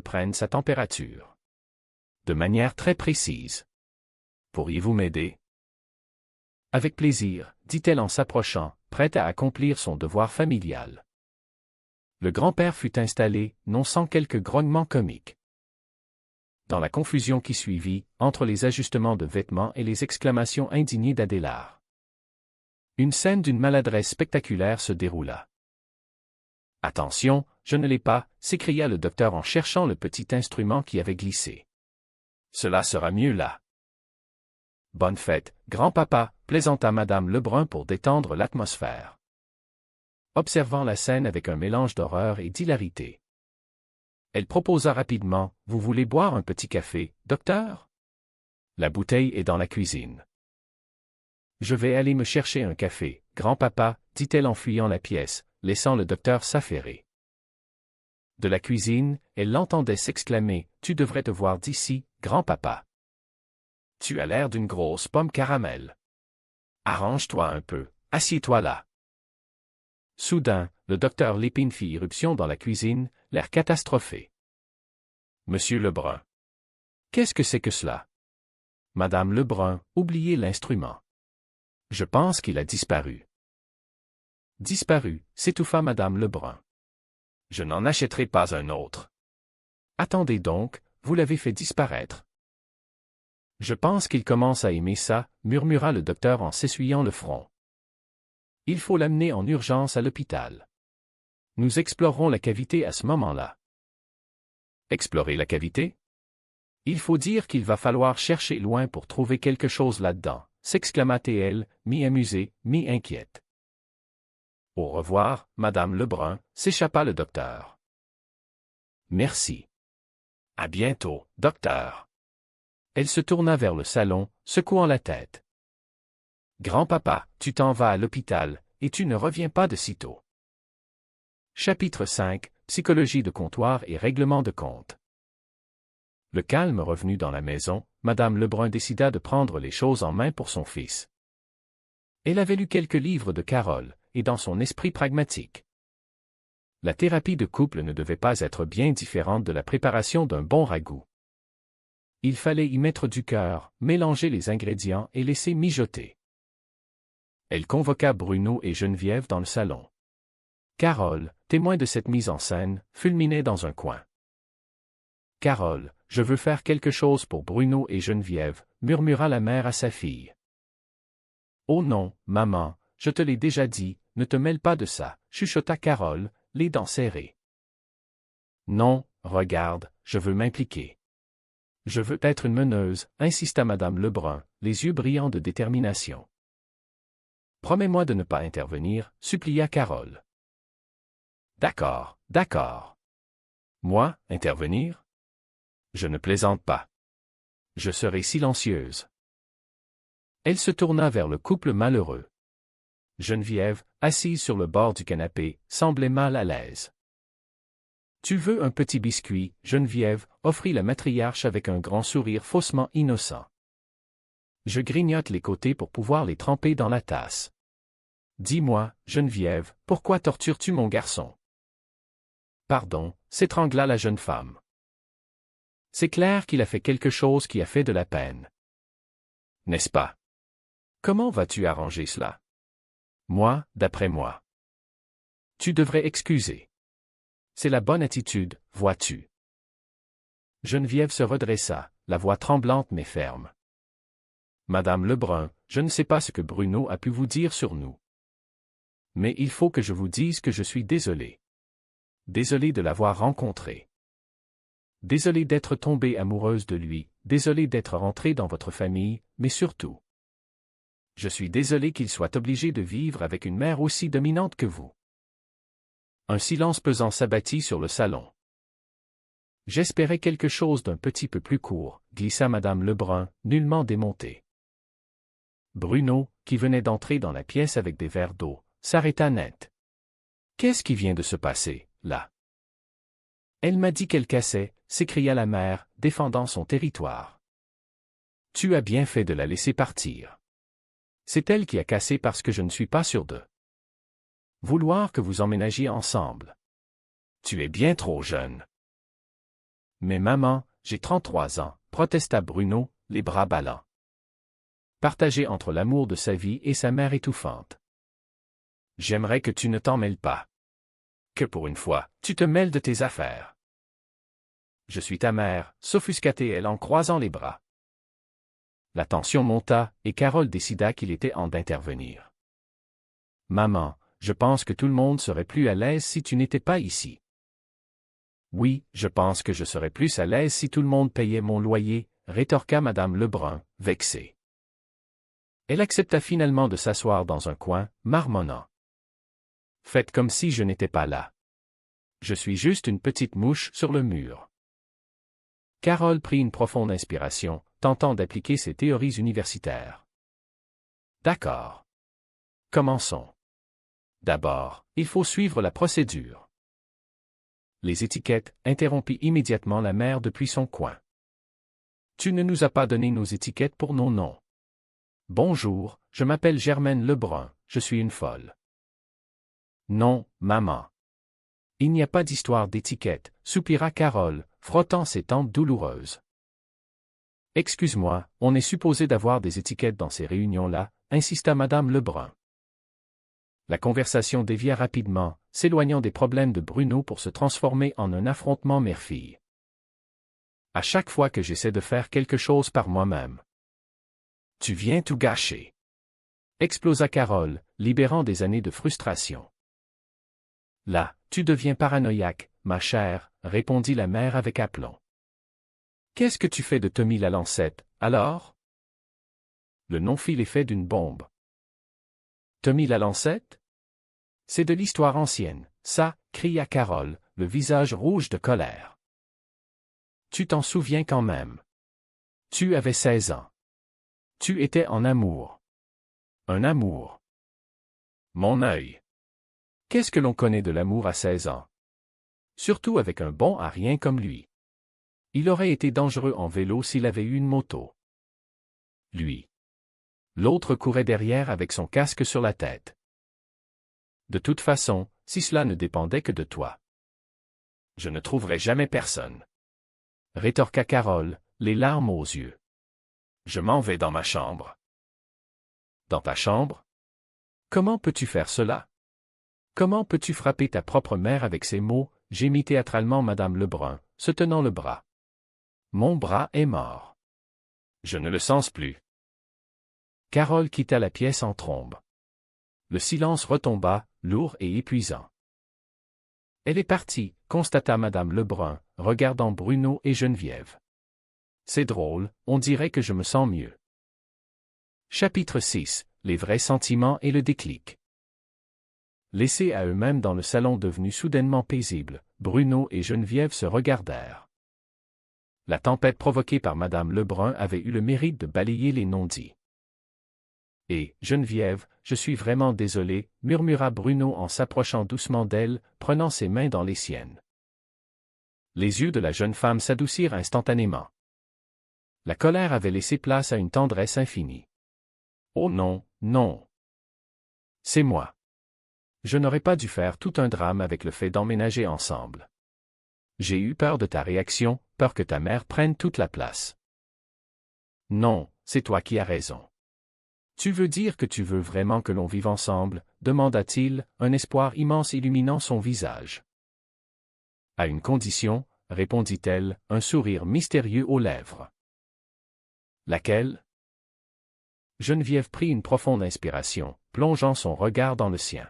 prenne sa température. De manière très précise. Pourriez-vous m'aider? Avec plaisir, dit-elle en s'approchant, prête à accomplir son devoir familial. Le grand-père fut installé, non sans quelques grognements comiques. Dans la confusion qui suivit, entre les ajustements de vêtements et les exclamations indignées d'Adélard, une scène d'une maladresse spectaculaire se déroula. « Attention, je ne l'ai pas » s'écria le docteur en cherchant le petit instrument qui avait glissé. « Cela sera mieux là. »« Bonne fête, grand-papa » plaisanta Madame Lebrun pour détendre l'atmosphère, observant la scène avec un mélange d'horreur et d'hilarité. Elle proposa rapidement, « Vous voulez boire un petit café, docteur? La bouteille est dans la cuisine. » « Je vais aller me chercher un café, grand-papa, » dit-elle en fuyant la pièce, laissant le docteur s'affairer. De la cuisine, elle l'entendait s'exclamer, « Tu devrais te voir d'ici, grand-papa. Tu as l'air d'une grosse pomme caramel. Arrange-toi un peu, assieds-toi là. » Soudain, le docteur Lépine fit irruption dans la cuisine, l'air catastrophé. « Monsieur Lebrun. Qu'est-ce que c'est que cela? » Madame Lebrun, oubliez l'instrument. Je pense qu'il a disparu. Disparu, s'étouffa Madame Lebrun. Je n'en achèterai pas un autre. Attendez donc, vous l'avez fait disparaître. Je pense qu'il commence à aimer ça, murmura le docteur en s'essuyant le front. Il faut l'amener en urgence à l'hôpital. Nous explorerons la cavité à ce moment-là. Explorer la cavité? Il faut dire qu'il va falloir chercher loin pour trouver quelque chose là-dedans, s'exclama T.L., mi-amusée, mi-inquiète. Au revoir, Madame Lebrun, s'échappa le docteur. Merci. À bientôt, docteur. Elle se tourna vers le salon, secouant la tête. Grand-papa, tu t'en vas à l'hôpital, et tu ne reviens pas de sitôt. Chapitre 5, Psychologie de comptoir et règlement de compte. Le calme revenu dans la maison, Madame Lebrun décida de prendre les choses en main pour son fils. Elle avait lu quelques livres de Carole, et dans son esprit pragmatique. La thérapie de couple ne devait pas être bien différente de la préparation d'un bon ragoût. Il fallait y mettre du cœur, mélanger les ingrédients et laisser mijoter. Elle convoqua Bruno et Geneviève dans le salon. Carole, témoin de cette mise en scène, fulminait dans un coin. « Carole, je veux faire quelque chose pour Bruno et Geneviève, » murmura la mère à sa fille. « Oh non, maman, je te l'ai déjà dit, ne te mêle pas de ça, » chuchota Carole, les dents serrées. « Non, regarde, je veux m'impliquer. Je veux être une meneuse, » insista Madame Lebrun, les yeux brillants de détermination. « Promets-moi de ne pas intervenir, » supplia Carole. « D'accord, d'accord. Moi, intervenir? Je ne plaisante pas. Je serai silencieuse. » Elle se tourna vers le couple malheureux. Geneviève, assise sur le bord du canapé, semblait mal à l'aise. « Tu veux un petit biscuit, Geneviève » offrit la matriarche avec un grand sourire faussement innocent. « Je grignote les côtés pour pouvoir les tremper dans la tasse. Dis-moi, Geneviève, pourquoi tortures-tu mon garçon? » Pardon, s'étrangla la jeune femme. C'est clair qu'il a fait quelque chose qui a fait de la peine. N'est-ce pas? Comment vas-tu arranger cela? Moi, d'après moi. Tu devrais excuser. C'est la bonne attitude, vois-tu. Geneviève se redressa, la voix tremblante mais ferme. Madame Lebrun, je ne sais pas ce que Bruno a pu vous dire sur nous. Mais il faut que je vous dise que je suis désolé. Désolé de l'avoir rencontré. Désolé d'être tombée amoureuse de lui, désolé d'être rentrée dans votre famille, mais surtout. Je suis désolé qu'il soit obligé de vivre avec une mère aussi dominante que vous. Un silence pesant s'abattit sur le salon. J'espérais quelque chose d'un petit peu plus court, glissa Madame Lebrun, nullement démontée. Bruno, qui venait d'entrer dans la pièce avec des verres d'eau, s'arrêta net. Qu'est-ce qui vient de se passer, là? Elle m'a dit qu'elle cassait, s'écria la mère, défendant son territoire. Tu as bien fait de la laisser partir. C'est elle qui a cassé parce que je ne suis pas sûr de vouloir que vous emménagiez ensemble. Tu es bien trop jeune. Mais maman, j'ai 33 ans, protesta Bruno, les bras ballants. Partagé entre l'amour de sa vie et sa mère étouffante. J'aimerais que tu ne t'en mêles pas. Que pour une fois, tu te mêles de tes affaires. Je suis ta mère, s'offusqua-t-elle en croisant les bras. La tension monta, et Carole décida qu'il était temps d'intervenir. Maman, je pense que tout le monde serait plus à l'aise si tu n'étais pas ici. Oui, je pense que je serais plus à l'aise si tout le monde payait mon loyer, rétorqua madame Lebrun, vexée. Elle accepta finalement de s'asseoir dans un coin, marmonnant. Faites comme si je n'étais pas là. Je suis juste une petite mouche sur le mur. Carole prit une profonde inspiration, tentant d'appliquer ses théories universitaires. D'accord. Commençons. D'abord, il faut suivre la procédure. Les étiquettes, interrompit immédiatement la mère depuis son coin. Tu ne nous as pas donné nos étiquettes pour nos noms. Bonjour, je m'appelle Germaine Lebrun, je suis une folle. Non, maman. Il n'y a pas d'histoire d'étiquette, soupira Carole, frottant ses tempes douloureuses. Excuse-moi, on est supposé d'avoir des étiquettes dans ces réunions-là, insista madame Lebrun. La conversation dévia rapidement, s'éloignant des problèmes de Bruno pour se transformer en un affrontement mère-fille. À chaque fois que j'essaie de faire quelque chose par moi-même. Tu viens tout gâcher. Explosa Carole, libérant des années de frustration. Là, tu deviens paranoïaque, ma chère, répondit la mère avec aplomb. Qu'est-ce que tu fais de Tommy la lancette, alors? Le nom fit l'effet d'une bombe. Tommy la lancette? C'est de l'histoire ancienne, ça, cria Carole, le visage rouge de colère. Tu t'en souviens quand même. Tu avais 16 ans. Tu étais en amour. Un amour. Mon œil. Qu'est-ce que l'on connaît de l'amour à 16 ans? Surtout avec un bon à rien comme lui. Il aurait été dangereux en vélo s'il avait eu une moto. Lui. L'autre courait derrière avec son casque sur la tête. De toute façon, si cela ne dépendait que de toi. Je ne trouverai jamais personne. Rétorqua Carole, les larmes aux yeux. Je m'en vais dans ma chambre. Dans ta chambre? Comment peux-tu faire cela? Comment peux-tu frapper ta propre mère avec ces mots, gémit théâtralement madame Lebrun, se tenant le bras. Mon bras est mort. Je ne le sens plus. Carole quitta la pièce en trombe. Le silence retomba, lourd et épuisant. Elle est partie, constata madame Lebrun, regardant Bruno et Geneviève. C'est drôle, on dirait que je me sens mieux. Chapitre 6, les vrais sentiments et le déclic. Laissés à eux-mêmes dans le salon devenu soudainement paisible, Bruno et Geneviève se regardèrent. La tempête provoquée par madame Lebrun avait eu le mérite de balayer les non-dits. Et, Geneviève, je suis vraiment désolé, murmura Bruno en s'approchant doucement d'elle, prenant ses mains dans les siennes. Les yeux de la jeune femme s'adoucirent instantanément. La colère avait laissé place à une tendresse infinie. Oh non, non. C'est moi. Je n'aurais pas dû faire tout un drame avec le fait d'emménager ensemble. J'ai eu peur de ta réaction, peur que ta mère prenne toute la place. Non, c'est toi qui as raison. Tu veux dire que tu veux vraiment que l'on vive ensemble, demanda-t-il, un espoir immense illuminant son visage. À une condition, répondit-elle, un sourire mystérieux aux lèvres. Laquelle? Geneviève prit une profonde inspiration, plongeant son regard dans le sien.